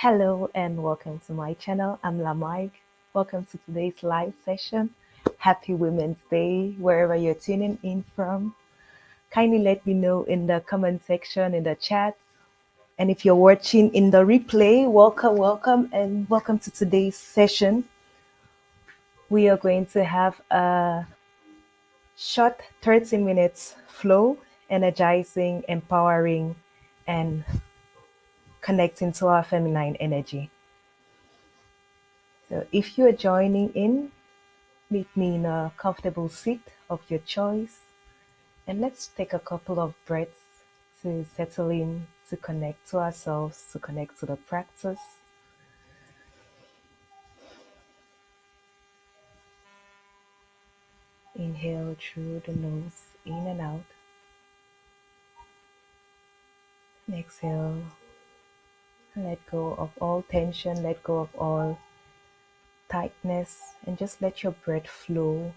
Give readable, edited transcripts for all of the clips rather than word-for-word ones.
Hello and welcome to my channel. I'm Lamike. Welcome to today's live session. Happy Women's Day, wherever you're tuning in from. Kindly let me know in the comment section, in the chat. And if you're watching in the replay, welcome, and welcome to today's session. We are going to have a short 30 minutes flow, energizing, empowering, and connecting to our feminine energy. So if you're joining in, meet me in a comfortable seat of your choice, and let's take a couple of breaths to settle in, to connect to ourselves, to connect to the practice. Inhale through the nose, in and out. And exhale. Let go of all tension, let go of all tightness, and just let your breath flow.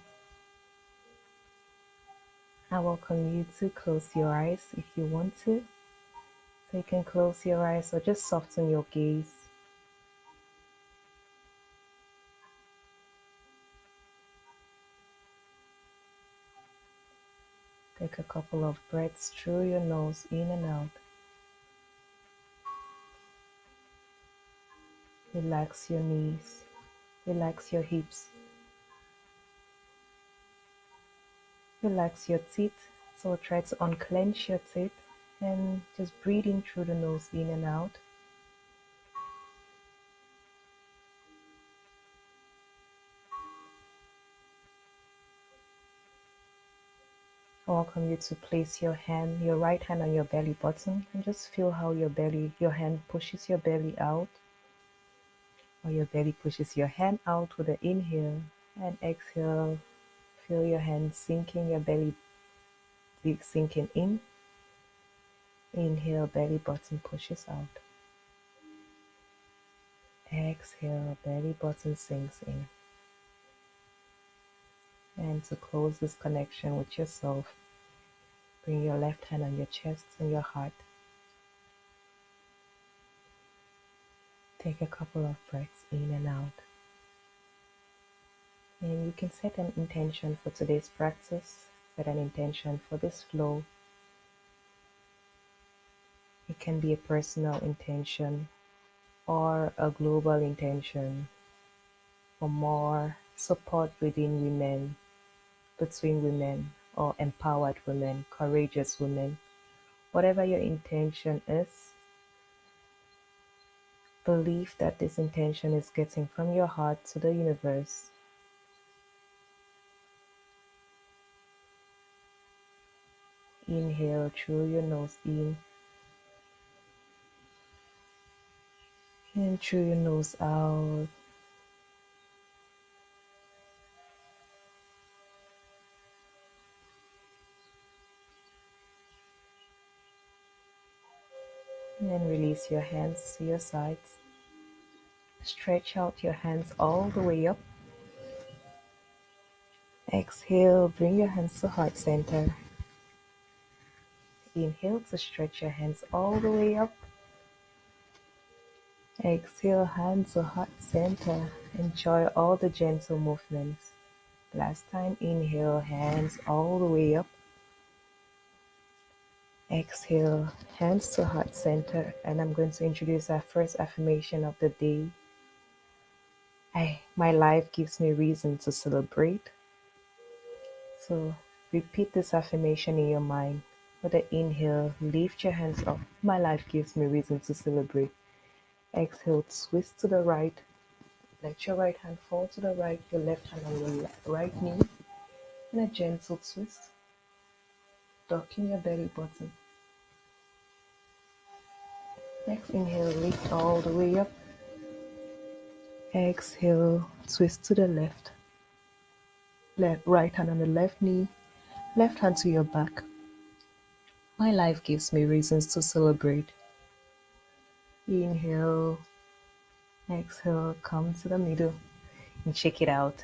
I welcome you to close your eyes if you want to. So you can close your eyes or just soften your gaze. Take a couple of breaths through your nose, in and out. Relax your knees, relax your hips, relax your teeth. So try to unclench your teeth and just breathe in through the nose, in and out. I welcome you to place your right hand on your belly button, and just feel how your hand pushes your belly out, or your belly pushes your hand out with an inhale, and exhale. Feel your hand sinking, your belly sinking in. Inhale, belly button pushes out. Exhale, belly button sinks in. And to close this connection with yourself, bring your left hand on your chest and your heart. Take a couple of breaths in and out. And you can set an intention for today's practice, set an intention for this flow. It can be a personal intention or a global intention for more support within women, between women, or empowered women, courageous women. Whatever your intention is, believe that this intention is getting from your heart to the universe. Inhale through your nose in and through your nose out. And then release your hands to your sides. Stretch out your hands all the way up. Exhale, bring your hands to heart center. Inhale to stretch your hands all the way up. Exhale, hands to heart center. Enjoy all the gentle movements. Last time, inhale, hands all the way up. Exhale, hands to heart center. And I'm going to introduce our first affirmation of the day. My life gives me reason to celebrate. So repeat this affirmation in your mind. With an inhale, lift your hands up. My life gives me reason to celebrate. Exhale, twist to the right. Let your right hand fall to the right, your left hand on your right knee. And a gentle twist. Tucking your belly button. Next inhale, lift all the way up. Exhale, twist to the left. Right hand on the left knee, left hand to your back. My life gives me reasons to celebrate. Inhale, exhale, come to the middle and check it out.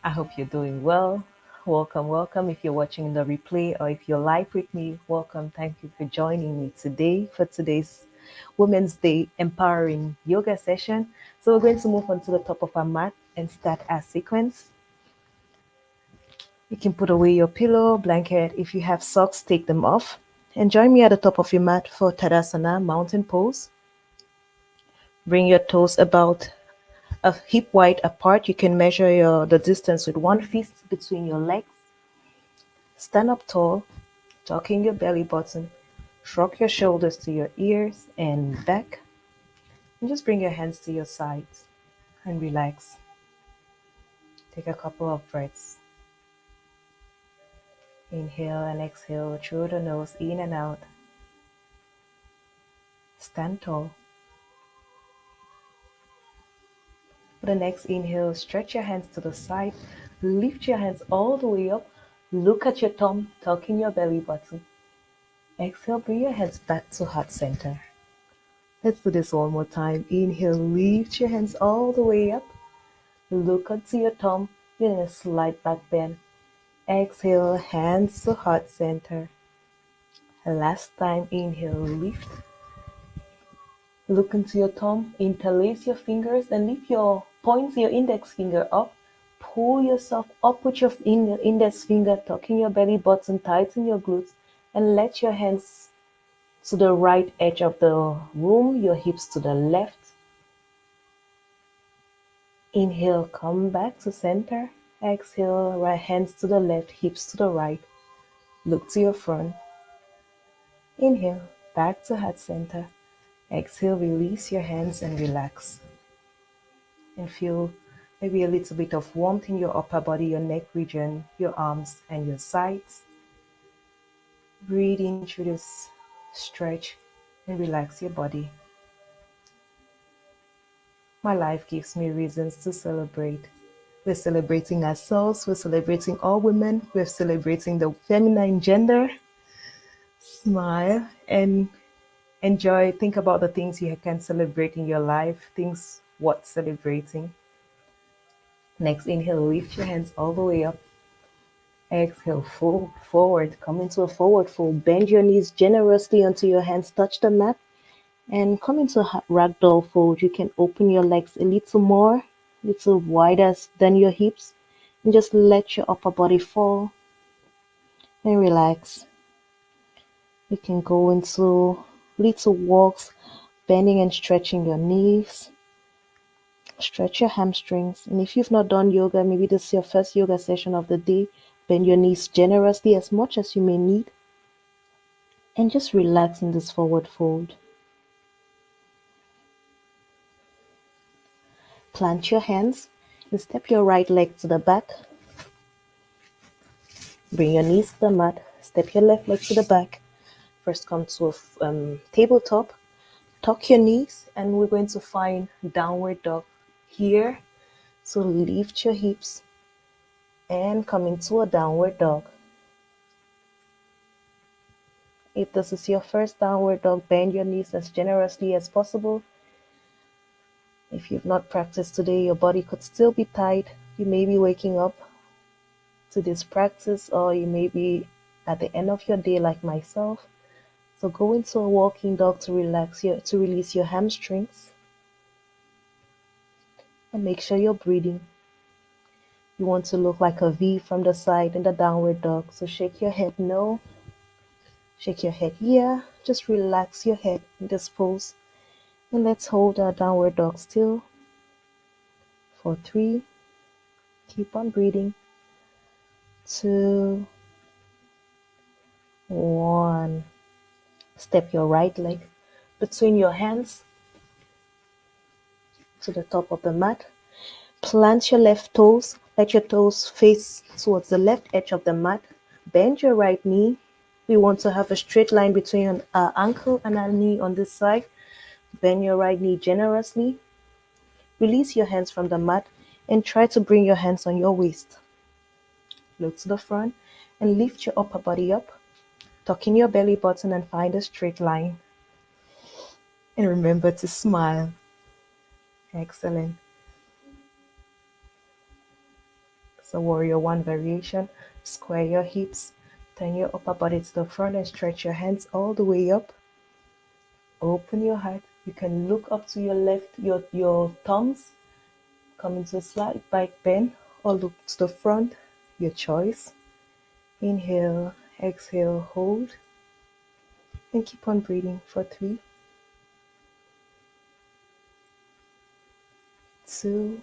I hope you're doing well. Welcome. If you're watching the replay or if you're live with me, welcome. Thank you for joining me today for today's Women's Day empowering yoga session. So we're going to move on to the top of our mat and start our sequence. You can put away your pillow, blanket. If you have socks, take them off. And join me at the top of your mat for Tadasana, mountain pose. Bring your toes about a hip wide apart. You can measure the distance with one fist between your legs. Stand up tall, tucking your belly button. Shrug your shoulders to your ears and back. And just bring your hands to your sides and relax. Take a couple of breaths. Inhale and exhale through the nose, in and out. Stand tall. For the next inhale, stretch your hands to the side. Lift your hands all the way up. Look at your thumb, tucking your belly button. Exhale, bring your hands back to heart center. Let's do this one more time. Inhale, lift your hands all the way up. Look onto your thumb. You're in a slight back bend. Exhale, hands to heart center. Last time, inhale, lift. Look into your thumb, interlace your fingers, and lift your index finger up. Pull yourself up with your index finger, tucking your belly button, tighten your glutes, and let your hands to the right edge of the room, your hips to the left. Inhale, come back to center. Exhale, right hands to the left, hips to the right. Look to your front. Inhale, back to heart center. Exhale, release your hands and relax. And feel maybe a little bit of warmth in your upper body, your neck region, your arms, and your sides. Breathe in through this stretch and relax your body. My life gives me reasons to celebrate. We're celebrating ourselves, we're celebrating all women, we're celebrating the feminine gender. Smile and enjoy. Think about the things you can celebrate in your life, things worth celebrating. Next, inhale, lift your hands all the way up. Exhale, fold forward. Come into a forward fold. Bend your knees generously until your hands touch the mat. And come into a ragdoll fold. You can open your legs a little more, a little wider than your hips. And just let your upper body fall and relax. You can go into little walks, bending and stretching your knees. Stretch your hamstrings. And if you've not done yoga, maybe this is your first yoga session of the day, bend your knees generously as much as you may need. And just relax in this forward fold. Plant your hands and step your right leg to the back. Bring your knees to the mat. Step your left leg to the back. First come to a tabletop. Tuck your knees and we're going to find downward dog here. So lift your hips and come into a downward dog. If this is your first downward dog, bend your knees as generously as possible. If you've not practiced today, your body could still be tight. You may be waking up to this practice, or you may be at the end of your day like myself. So go into a walking dog to release your hamstrings. And make sure you're breathing. You want to look like a V from the side in the downward dog. So shake your head no. Shake your head yeah. Just relax your head in this pose. And let's hold our downward dog still for 3. Keep on breathing. 2, 1. Step your right leg between your hands to the top of the mat. Plant your left toes. Let your toes face towards the left edge of the mat. Bend your right knee. We want to have a straight line between our ankle and our knee on this side. Bend your right knee generously. Release your hands from the mat and try to bring your hands on your waist. Look to the front and lift your upper body up. Tuck in your belly button and find a straight line. And remember to smile. Excellent. So warrior 1 variation. Square your hips. Turn your upper body to the front and stretch your hands all the way up. Open your heart. You can look up to your left, your thumbs, come into a slight back bend, or look to the front, your choice. Inhale, exhale, hold, and keep on breathing for 3, 2,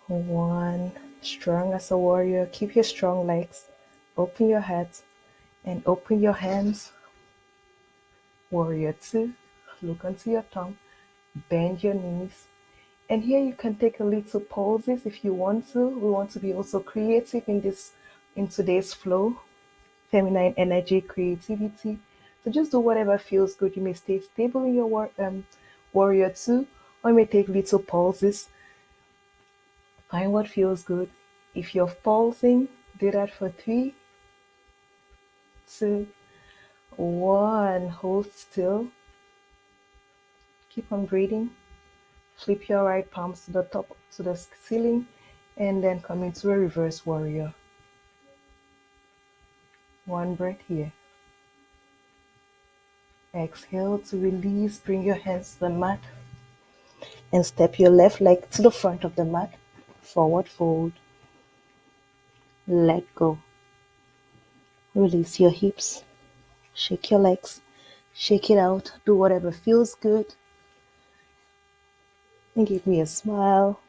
1. Strong as a warrior. Keep your strong legs. Open your head and open your hands. Warrior 2. Look onto your tongue. Bend your knees. And here you can take a little pauses if you want to. We want to be also creative in today's flow. Feminine energy, creativity. So just do whatever feels good. You may stay stable in your warrior 2, or you may take little pauses. Find what feels good. If you're pausing, do that for 3, 2, 1. Hold still. Keep on breathing. Flip your right palms to the top, to the ceiling, and then come into a reverse warrior. 1 breath here. Exhale to release. Bring your hands to the mat and step your left leg to the front of the mat. Forward fold. Let go. Release your hips. Shake your legs. Shake it out. Do whatever feels good. And give me a smile.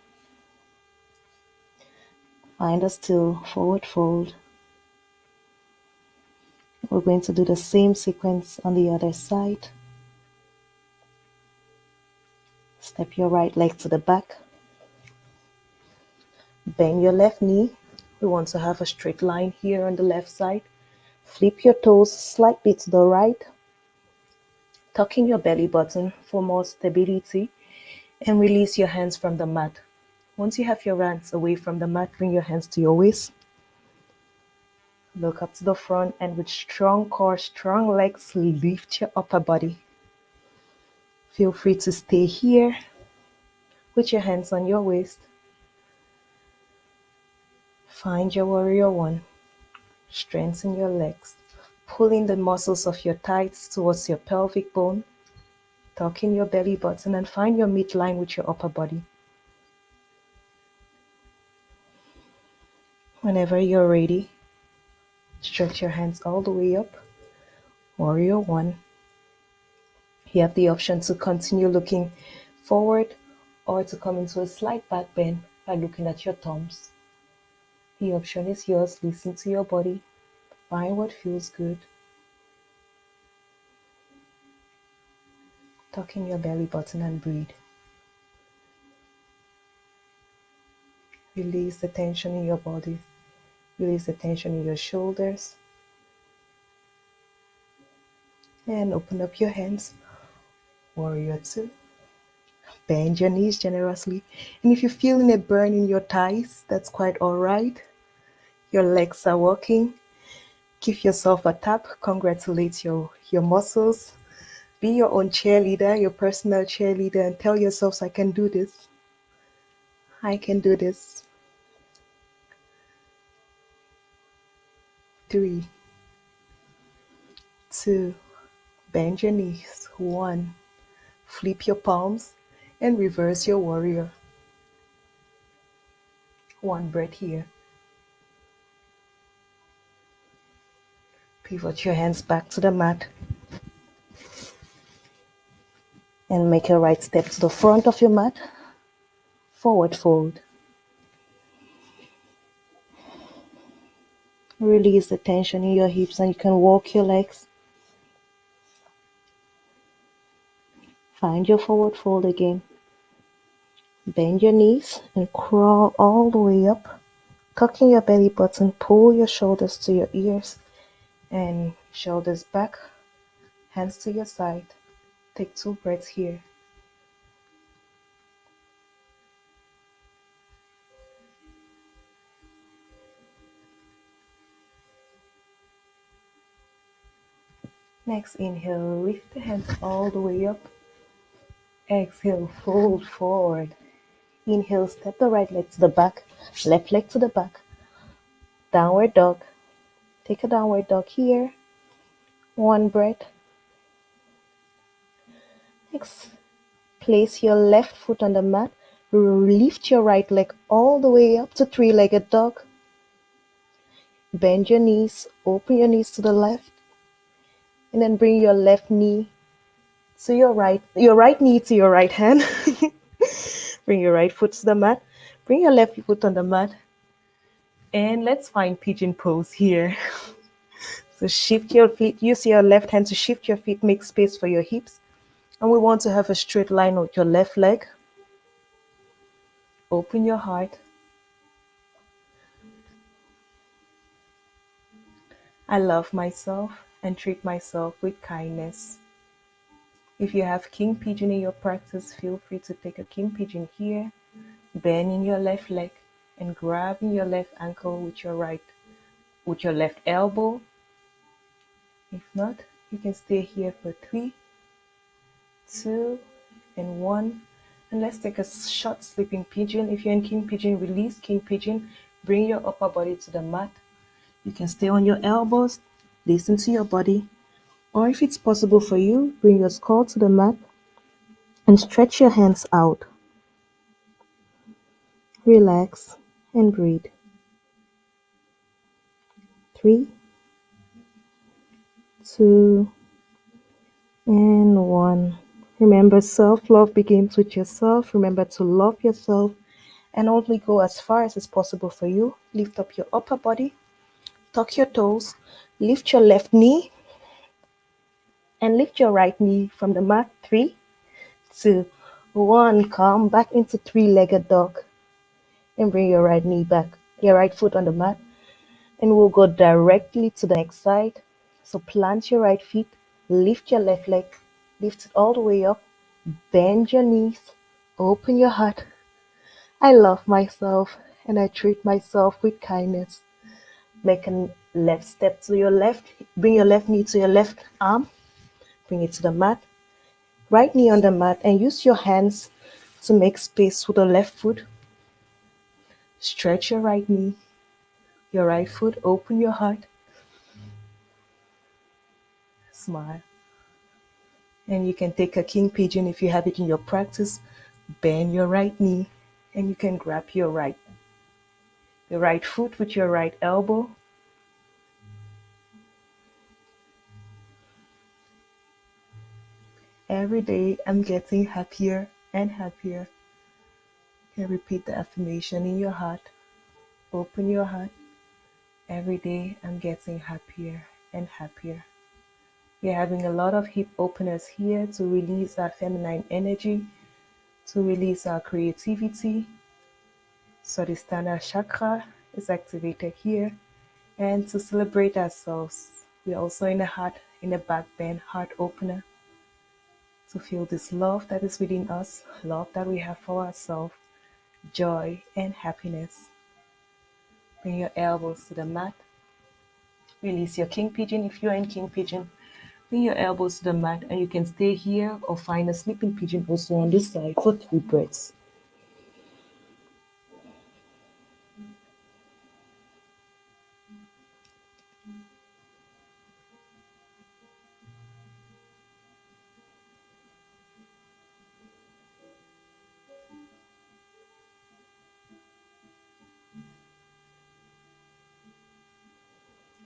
Find a still forward fold. We're going to do the same sequence on the other side. Step your right leg to the back. Bend your left knee. We want to have a straight line here on the left side. Flip your toes slightly to the right. Tuck in your belly button for more stability. And release your hands from the mat. Once you have your hands away from the mat, bring your hands to your waist. Look up to the front, and with strong core, strong legs, lift your upper body. Feel free to stay here with your hands on your waist. Find your warrior 1. Strengthen your legs. Pulling the muscles of your thighs towards your pelvic bone. Tuck in your belly button and find your midline with your upper body. Whenever you're ready, stretch your hands all the way up. Warrior 1. You have the option to continue looking forward or to come into a slight back bend by looking at your thumbs. The option is yours. Listen to your body. Find what feels good. Tuck in your belly button and breathe. Release the tension in your body. Release the tension in your shoulders. And open up your hands. Warrior 2. Bend your knees generously. And if you're feeling a burn in your thighs, that's quite alright. Your legs are working. Give yourself a tap. Congratulate your muscles. Be your own cheerleader, your personal cheerleader, and tell yourselves, I can do this. I can do this. 3, 2, bend your knees. 1, flip your palms and reverse your warrior. 1 breath here. Pivot your hands back to the mat and make a right step to the front of your mat. Forward fold. Release the tension in your hips and you can walk your legs. Find your forward fold again. Bend your knees and crawl all the way up. Tuck in your belly button, pull your shoulders to your ears and shoulders back, hands to your side. Take 2 breaths here. Next, inhale, lift the hands all the way up. Exhale, fold forward. Inhale, step the right leg to the back, left leg to the back. Downward dog. Take a downward dog here. One breath. Next, place your left foot on the mat. Lift your right leg all the way up to three-legged dog. Bend your knees, open your knees to the left, and then bring your left knee to your right knee to your right hand. Bring your right foot to the mat. Bring your left foot on the mat. And let's find pigeon pose here. So shift your feet, use your left hand to shift your feet, make space for your hips. And we want to have a straight line with your left leg. Open your heart. I love myself and treat myself with kindness. If you have king pigeon in your practice, feel free to take a king pigeon here, bending your left leg and grabbing your left ankle with your left elbow. If not, you can stay here for 3, 2, and 1. And let's take a short sleeping pigeon. If you're in king pigeon, release king pigeon. Bring your upper body to the mat. You can stay on your elbows, listen to your body. Or if it's possible for you, bring your skull to the mat and stretch your hands out. Relax and breathe. 3, 2, and 1. Remember, self-love begins with yourself. Remember to love yourself and only go as far as is possible for you. Lift up your upper body, tuck your toes, lift your left knee, and lift your right knee from the mat. 3, 2, 1. Come back into three-legged dog and bring your right knee back, your right foot on the mat, and we'll go directly to the next side. So plant your right feet, lift your left leg, lift it all the way up, bend your knees, open your heart. I love myself and I treat myself with kindness. Make a left step to your left, bring your left knee to your left arm, bring it to the mat, right knee on the mat, and use your hands to make space with the left foot. Stretch your right knee, your right foot, open your heart, smile. And you can take a king pigeon if you have it in your practice. Bend your right knee and you can grab your right foot with your right elbow. Every day I'm getting happier and happier. You can repeat the affirmation in your heart. Open your heart. Every day I'm getting happier and happier. We're having a lot of hip openers here to release our feminine energy, to release our creativity. So the Sthana chakra is activated here. And to celebrate ourselves, we're also in a back bend heart opener to feel this love that is within us, love that we have for ourselves, joy and happiness. Bring your elbows to the mat. Release your king pigeon if you're in king pigeon. Bring your elbows to the mat and you can stay here or find a sleeping pigeon also on this side for 3 breaths.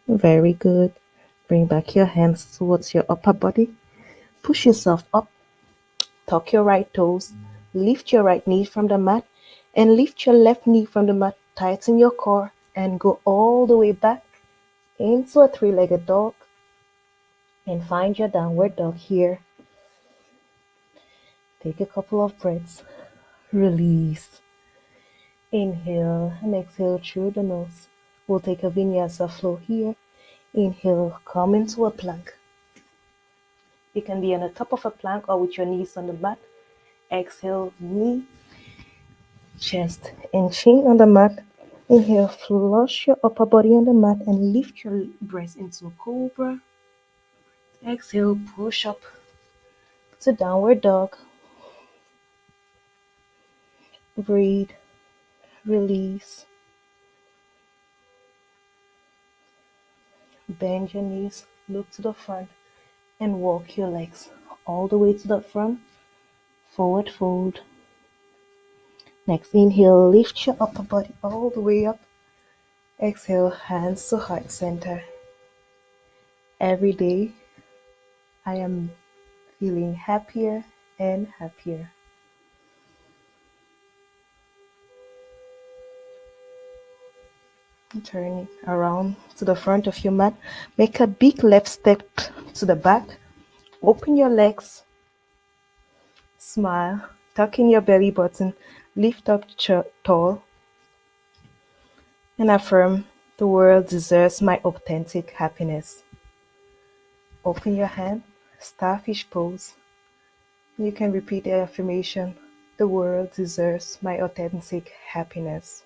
Very good. Bring back your hands towards your upper body. Push yourself up. Tuck your right toes. Lift your right knee from the mat and lift your left knee from the mat. Tighten your core and go all the way back into a three-legged dog and find your downward dog here. Take a couple of breaths. Release. Inhale and exhale through the nose. We'll take a vinyasa flow here. Inhale, come into a plank. You can be on the top of a plank or with your knees on the mat. Exhale, knee, chest, and chin on the mat. Inhale, flush your upper body on the mat and lift your breast into a cobra. Exhale, push up to downward dog. Breathe, release. Bend your knees, look to the front. and walk your legs all the way to the front. Forward fold. Next inhale, lift your upper body all the way up. Exhale, hands to heart center. Every day, I am feeling happier and happier. Turning around to the front of your mat. Make a big left step to the back. Open your legs. Smile. Tuck in your belly button. Lift up tall. And affirm, the world deserves my authentic happiness. Open your hand. Starfish pose. You can repeat the affirmation. The world deserves my authentic happiness.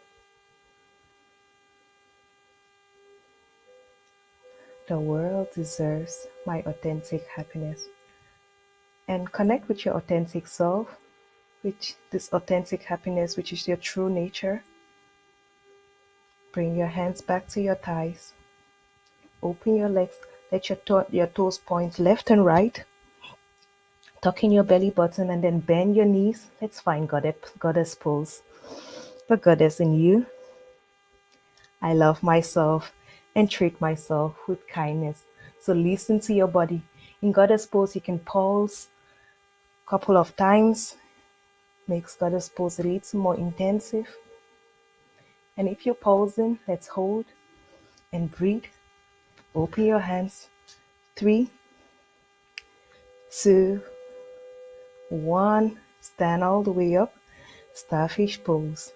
The world deserves my authentic happiness. And connect with your authentic self, with this authentic happiness, which is your true nature. Bring your hands back to your thighs. Open your legs. Let your toes point left and right. Tuck in your belly button and then bend your knees. Let's find goddess pose. The goddess in you. I love myself and treat myself with kindness. So listen to your body. In goddess pose, you can pause a couple of times. Makes goddess pose a little more intensive. And if you're pausing, let's hold and breathe. Open your hands. 3, 2, 1. Stand all the way up. Starfish pose.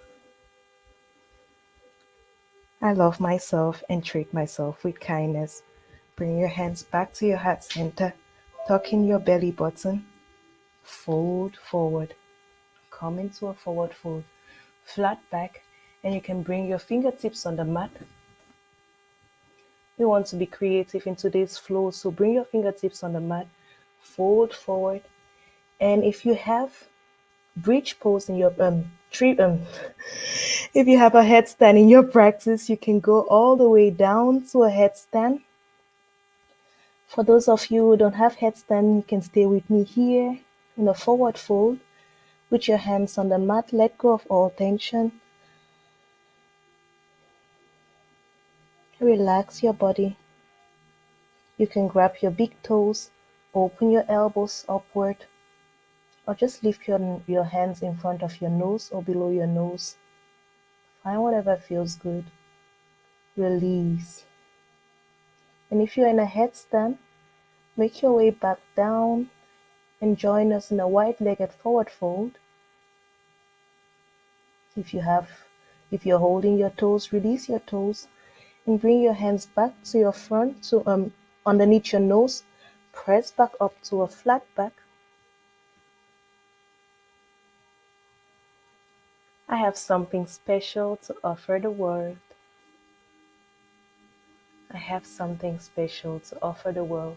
I love myself and treat myself with kindness. Bring your hands back to your heart center. Tuck in your belly button. Fold forward. Come into a forward fold. Flat back. And you can bring your fingertips on the mat. We want to be creative in today's flow, so bring your fingertips on the mat. Fold forward. And if you have bridge pose in your tree if you have a headstand in your practice, you can go all the way down to a headstand. For those of you who don't have headstand, you can stay with me here in a forward fold with your hands on the mat. Let go of all tension. Relax your body. You can grab your big toes, open your elbows upward, or just lift your hands in front of your nose or below your nose. Find whatever feels good. Release. And if you're in a headstand, make your way back down and join us in a wide-legged forward fold. If you're holding your toes, release your toes and bring your hands back to your front, to underneath your nose. Press back up to a flat back. I have something special to offer the world. I have something special to offer the world.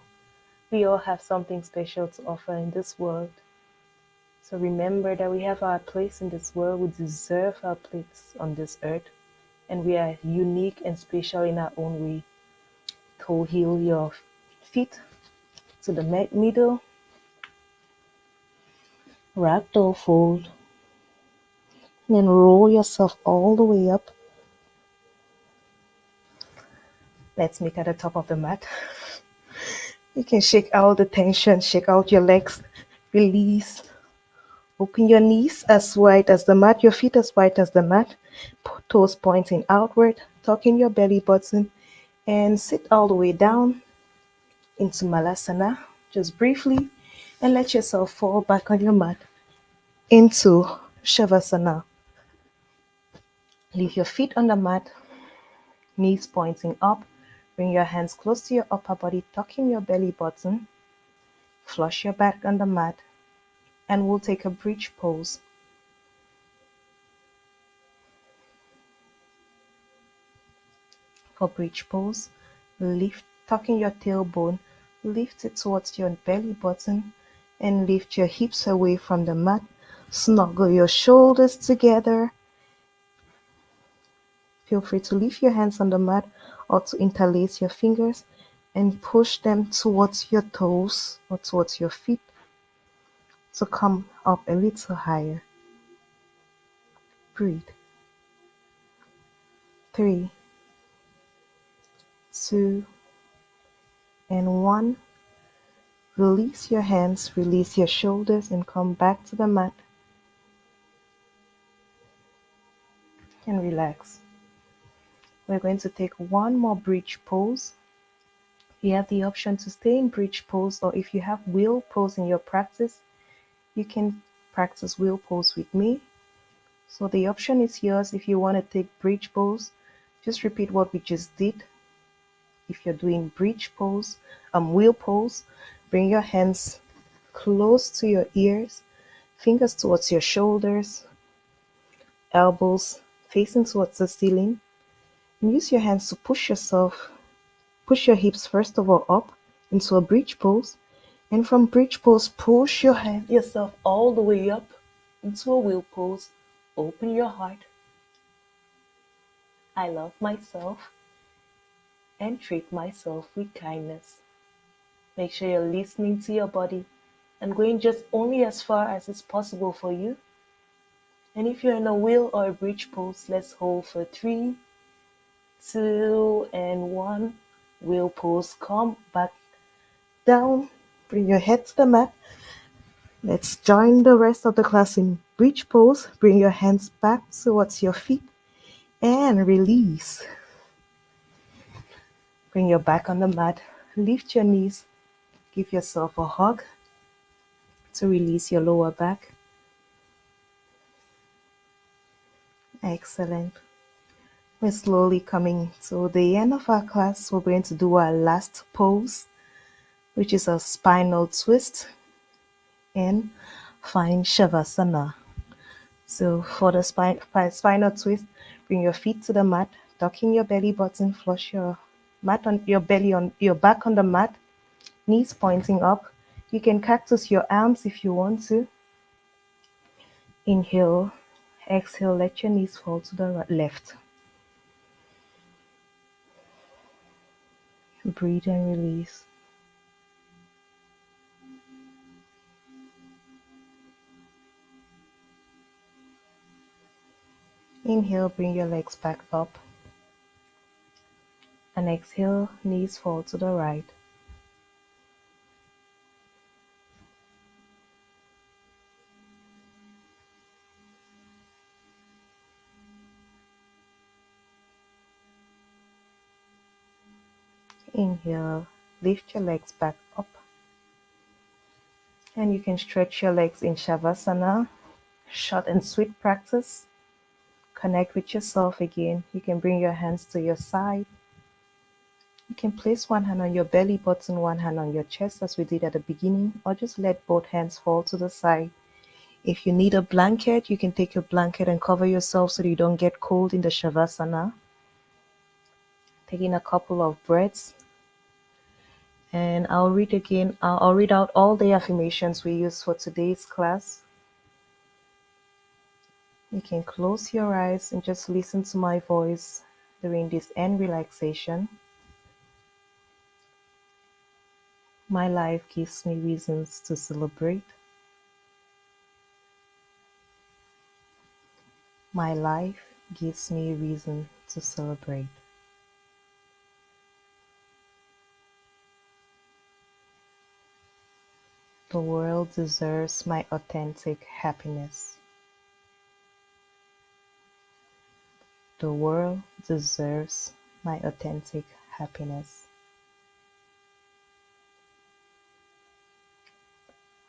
We all have something special to offer in this world. So remember that we have our place in this world. We deserve our place on this earth. And we are unique and special in our own way. Toe heel your feet to the middle. Ragdoll fold. And then roll yourself all the way up. Let's meet at the top of the mat. You can shake out the tension, shake out your legs, release. Open your knees as wide as the mat, your feet as wide as the mat, toes pointing outward, tuck in your belly button, and sit all the way down into Malasana, just briefly, and let yourself fall back on your mat into Shavasana. Leave your feet on the mat, knees pointing up, bring your hands close to your upper body, tuck in your belly button, flush your back on the mat, and we'll take a bridge pose. For bridge pose, tucking your tailbone, lift it towards your belly button and lift your hips away from the mat. Snuggle your shoulders together. Feel free to leave your hands on the mat or to interlace your fingers and push them towards your toes or towards your feet to come up a little higher. Breathe. 3, 2, and 1. Release your hands, release your shoulders, and come back to the mat and relax. We're going to take one more bridge pose. You have the option to stay in bridge pose, or if you have wheel pose in your practice, you can practice wheel pose with me. So the option is yours. If you want to take bridge pose, just repeat what we just did. If you're doing bridge pose, wheel pose, bring your hands close to your ears, fingers towards your shoulders, elbows facing towards the ceiling, and use your hands to push your hips first of all up into a bridge pose, and from bridge pose, push yourself all the way up into a wheel pose. Open your heart. I love myself and treat myself with kindness. Make sure you're listening to your body and going just only as far as is possible for you. And if you're in a wheel or a bridge pose, let's hold for 3, 2, and 1. Wheel pose, come back down. Bring your head to the mat. Let's join the rest of the class in bridge pose. Bring your hands back towards your feet and release. Bring your back on the mat. Lift your knees. Give yourself a hug to release your lower back. Excellent. We're slowly coming to the end of our class. We're going to do our last pose, which is a spinal twist and fine shavasana. So for the spinal twist, bring your feet to the mat, tucking your belly button, flush your mat on your belly on your back on the mat, knees pointing up. You can cactus your arms if you want to. Inhale, exhale, let your knees fall to the left. Breathe and release. Inhale, bring your legs back up. And exhale, knees fall to the right. Inhale, lift your legs back up. And you can stretch your legs in Shavasana, short and sweet practice. Connect with yourself again. You can bring your hands to your side. You can place one hand on your belly button, one hand on your chest as we did at the beginning, or just let both hands fall to the side. If you need a blanket, you can take your blanket and cover yourself so that you don't get cold in the Shavasana. Taking a couple of breaths. And I'll read out all the affirmations we use for today's class. You can close your eyes and just listen to my voice during this end relaxation. My life gives me reasons to celebrate. My life gives me a reason to celebrate. The world deserves my authentic happiness. The world deserves my authentic happiness.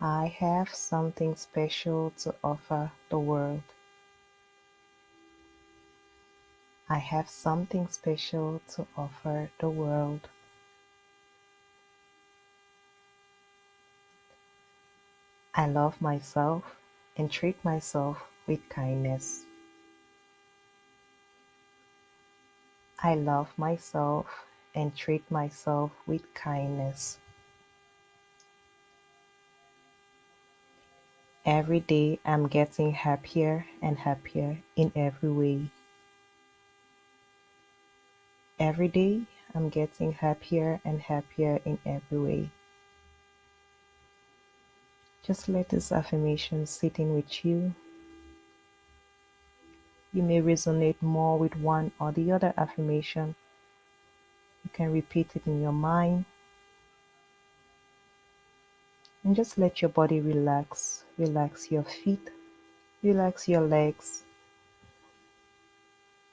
I have something special to offer the world. I have something special to offer the world. I love myself and treat myself with kindness. I love myself and treat myself with kindness. Every day I'm getting happier and happier in every way. Every day I'm getting happier and happier in every way. Just let this affirmation sit in with you. You may resonate more with one or the other affirmation. You can repeat it in your mind and just let your body relax. Relax your feet, relax your legs,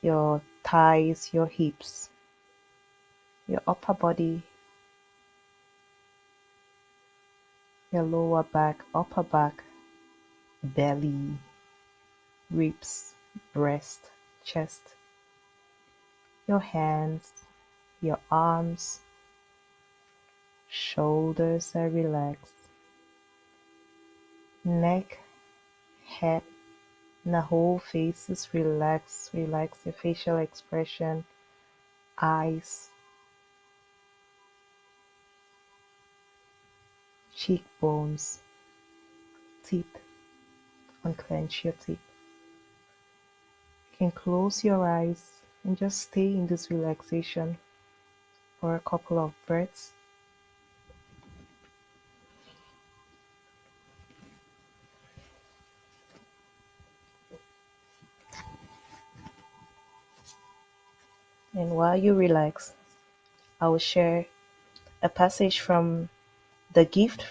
your thighs, your hips, your upper body, your lower back, upper back, belly, ribs, breast, chest, your hands, your arms, shoulders are relaxed, neck, head, and the whole face is relaxed. Relax your facial expression, eyes, cheekbones, teeth, unclench your teeth. You can close your eyes and just stay in this relaxation for a couple of breaths. And while you relax, I will share a passage from The Gift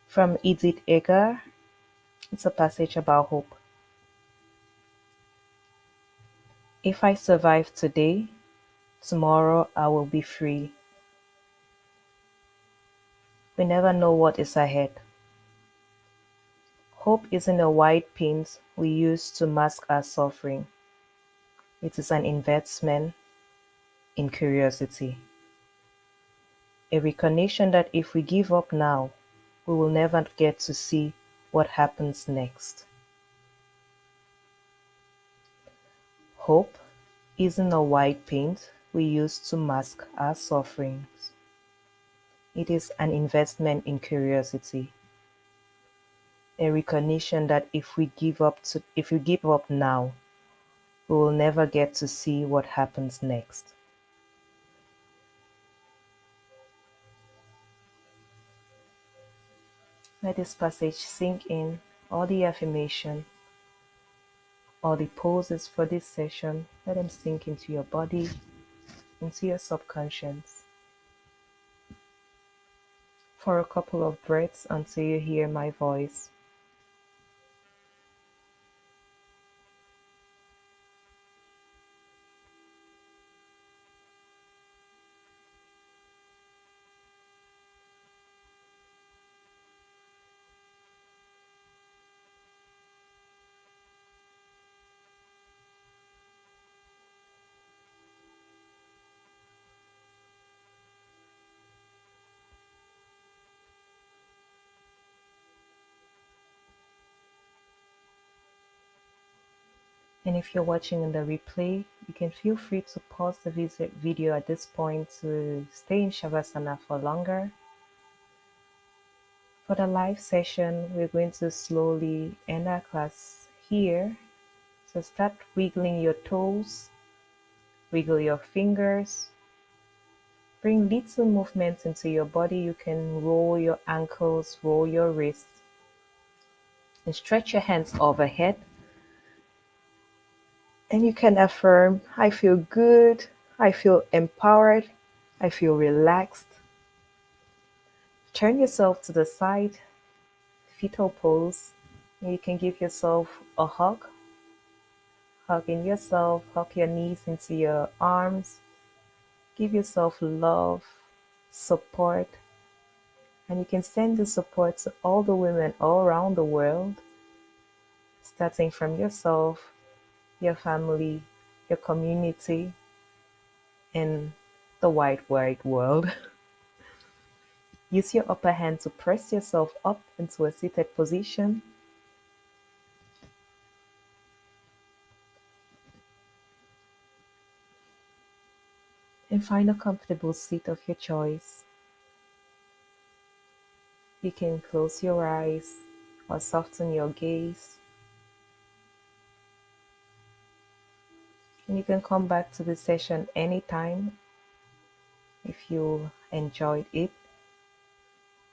from Edith Eger. It's a passage about hope. If I survive today, tomorrow I will be free. We never know what is ahead. Hope isn't a white paint we use to mask our suffering. It is an investment in curiosity. A recognition that if we give up now, we will never get to see what happens next. Hope isn't a white paint we use to mask our sufferings. It is an investment in curiosity. A recognition that if we give up now, we will never get to see what happens next. Let this passage sink in. All the affirmation, all the poses for this session, let them sink into your body, into your subconscious for a couple of breaths until you hear my voice. And if you're watching in the replay, you can feel free to pause the video at this point to stay in Shavasana for longer. For the live session, we're going to slowly end our class here. So start wiggling your toes, wiggle your fingers, bring little movements into your body. You can roll your ankles, roll your wrists, and stretch your hands overhead. And you can affirm, I feel good, I feel empowered, I feel relaxed. Turn yourself to the side, fetal pose. And you can give yourself a hug, hugging yourself, hug your knees into your arms. Give yourself love, support, and you can send the support to all the women all around the world, starting from yourself, your family, your community, and the wide world. Use your upper hand to press yourself up into a seated position. And find a comfortable seat of your choice. You can close your eyes or soften your gaze. And you can come back to the session anytime If you enjoyed it,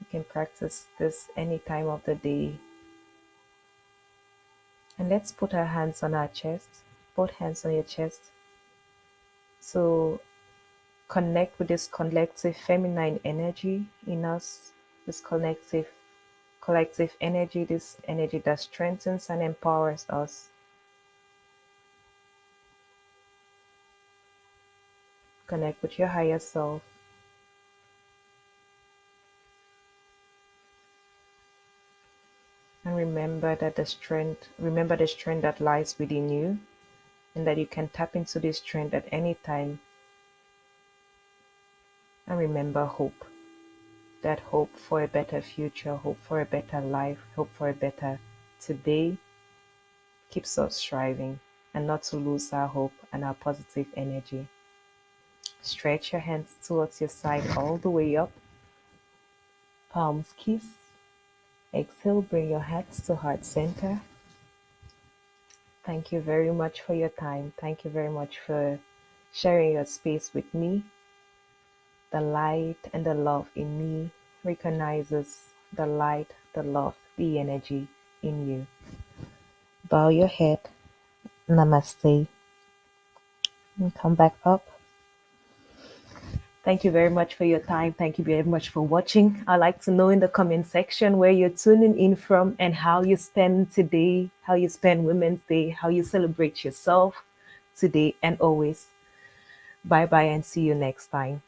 you can practice this any time of the day. And let's put our hands on our chest, both hands on your chest. So connect with this collective feminine energy in us, this collective energy, this energy that strengthens and empowers us. Connect with your higher self and remember the strength that lies within you, and that you can tap into this strength at any time. And remember hope, that hope for a better future, hope for a better life, hope for a better today keeps us striving, and not to lose our hope and our positive energy. Stretch your hands towards your side all the way up, palms kiss. Exhale, bring your hands to heart center. Thank you very much for your time. Thank you very much for sharing your space with me. The light and the love in me recognizes the light, the love, the energy in you. Bow your head. Namaste. And come back up. Thank you very much for your time. Thank you very much for watching. I'd like to know in the comment section where you're tuning in from and how you spend today, how you spend Women's Day, how you celebrate yourself today and always. Bye bye and see you next time.